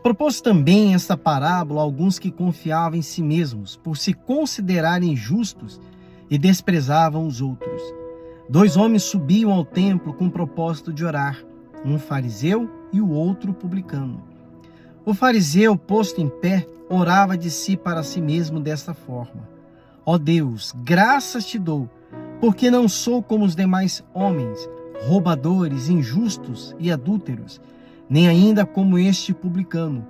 Propôs também esta parábola a alguns que confiavam em si mesmos, por se considerarem justos e desprezavam os outros. 2 homens subiam ao templo com o propósito de orar, um fariseu e o outro publicano. O fariseu, posto em pé, orava de si para si mesmo desta forma: Ó Deus, graças te dou, porque não sou como os demais homens, roubadores, injustos e adúlteros, nem ainda como este publicano.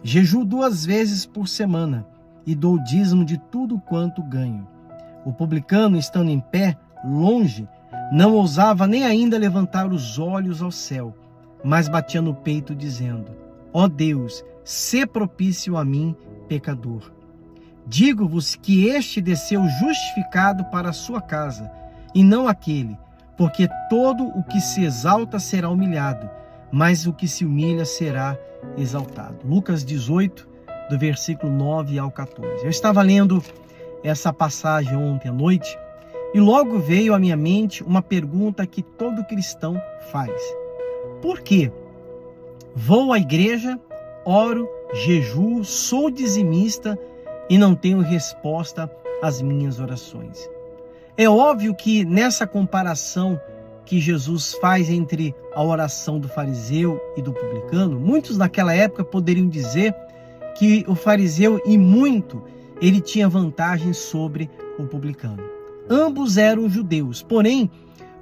Jejuo 2 vezes por semana e dou o dízimo de tudo quanto ganho. O publicano, estando em pé, longe, não ousava nem ainda levantar os olhos ao céu, mas batia no peito, dizendo: Ó Deus, sê propício a mim, pecador. Digo-vos que este desceu justificado para a sua casa, e não aquele, porque todo o que se exalta será humilhado, mas o que se humilha será exaltado. Lucas 18, do versículo 9 ao 14. Eu estava lendo essa passagem ontem à noite, e logo veio à minha mente uma pergunta que todo cristão faz: por quê? Vou à igreja, oro, jejuo, sou dizimista e não tenho resposta às minhas orações. É óbvio que nessa comparação que Jesus faz entre a oração do fariseu e do publicano, muitos naquela época poderiam dizer que o fariseu, e muito, ele tinha vantagem sobre o publicano. Ambos eram judeus, porém,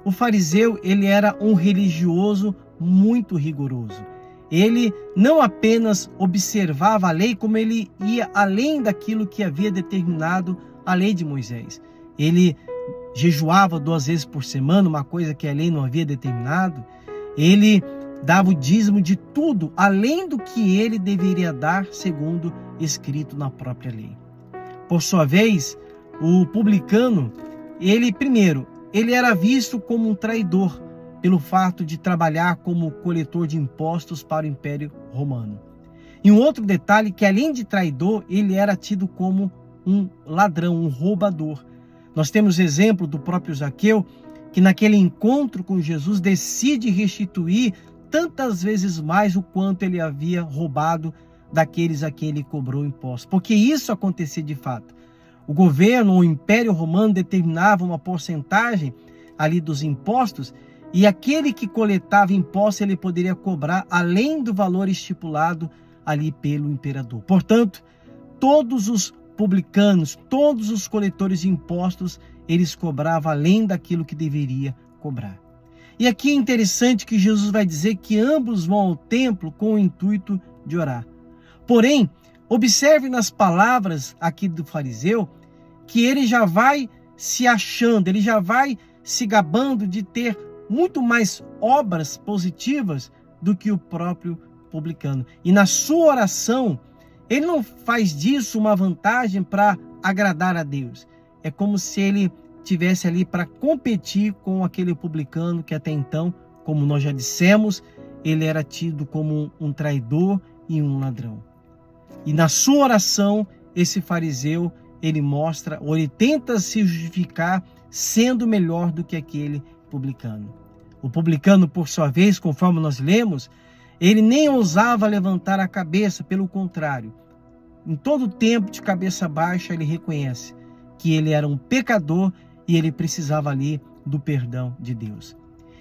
o fariseu, ele era um religioso muito rigoroso. Ele não apenas observava a lei, como ele ia além daquilo que havia determinado a lei de Moisés. Ele jejuava 2 vezes por semana, uma coisa que a lei não havia determinado. Ele dava o dízimo de tudo, além do que ele deveria dar, segundo escrito na própria lei. Por sua vez, o publicano, ele era visto como um traidor, pelo fato de trabalhar como coletor de impostos para o Império Romano. E um outro detalhe, que além de traidor, ele era tido como um ladrão, um roubador. Nós temos exemplo do próprio Zaqueu, que naquele encontro com Jesus decide restituir tantas vezes mais o quanto ele havia roubado daqueles a quem ele cobrou impostos. Porque isso acontecia de fato. O governo, o Império Romano, determinava uma porcentagem ali dos impostos, e aquele que coletava impostos, ele poderia cobrar além do valor estipulado ali pelo imperador. Portanto, todos os publicanos, todos os coletores de impostos, eles cobravam além daquilo que deveria cobrar. E aqui é interessante que Jesus vai dizer que ambos vão ao templo com o intuito de orar. Porém, observe nas palavras aqui do fariseu, que ele já vai se achando, ele já vai se gabando de ter muito mais obras positivas do que o próprio publicano. E na sua oração, ele não faz disso uma vantagem para agradar a Deus. É como se ele tivesse ali para competir com aquele publicano que até então, como nós já dissemos, ele era tido como um traidor e um ladrão. E na sua oração, esse fariseu, ele mostra, ou ele tenta se justificar sendo melhor do que aquele publicano. O publicano, por sua vez, conforme nós lemos, ele nem ousava levantar a cabeça, pelo contrário. Em todo o tempo, de cabeça baixa, ele reconhece que ele era um pecador e ele precisava ali do perdão de Deus.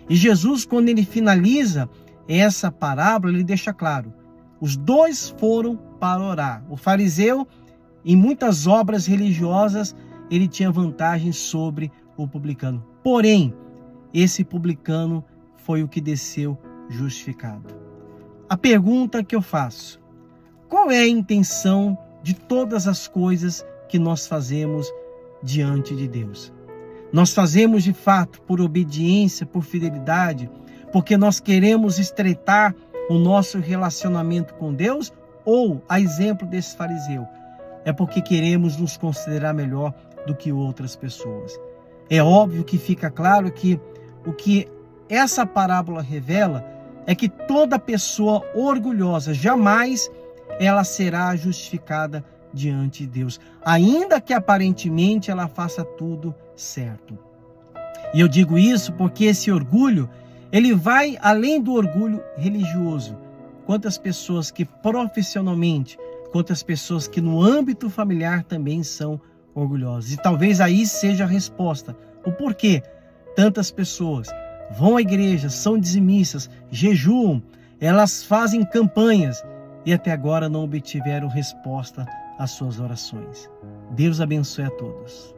E Jesus, quando ele finaliza essa parábola, ele deixa claro: os dois foram para orar. O fariseu, em muitas obras religiosas, ele tinha vantagem sobre o publicano. Porém, esse publicano foi o que desceu justificado. A pergunta que eu faço: qual é a intenção de todas as coisas que nós fazemos diante de Deus? Nós fazemos de fato por obediência, por fidelidade, porque nós queremos estreitar o nosso relacionamento com Deus? Ou, a exemplo desse fariseu, é porque queremos nos considerar melhor do que outras pessoas? É óbvio que fica claro que o que essa parábola revela é que toda pessoa orgulhosa, jamais ela será justificada diante de Deus, ainda que aparentemente ela faça tudo certo. E eu digo isso porque esse orgulho, ele vai além do orgulho religioso. quantas pessoas que profissionalmente, quantas pessoas que no âmbito familiar também são orgulhosas. E talvez aí seja a resposta. O porquê tantas pessoas vão à igreja, são dizimistas, jejuam, elas fazem campanhas e até agora não obtiveram resposta às suas orações. Deus abençoe a todos.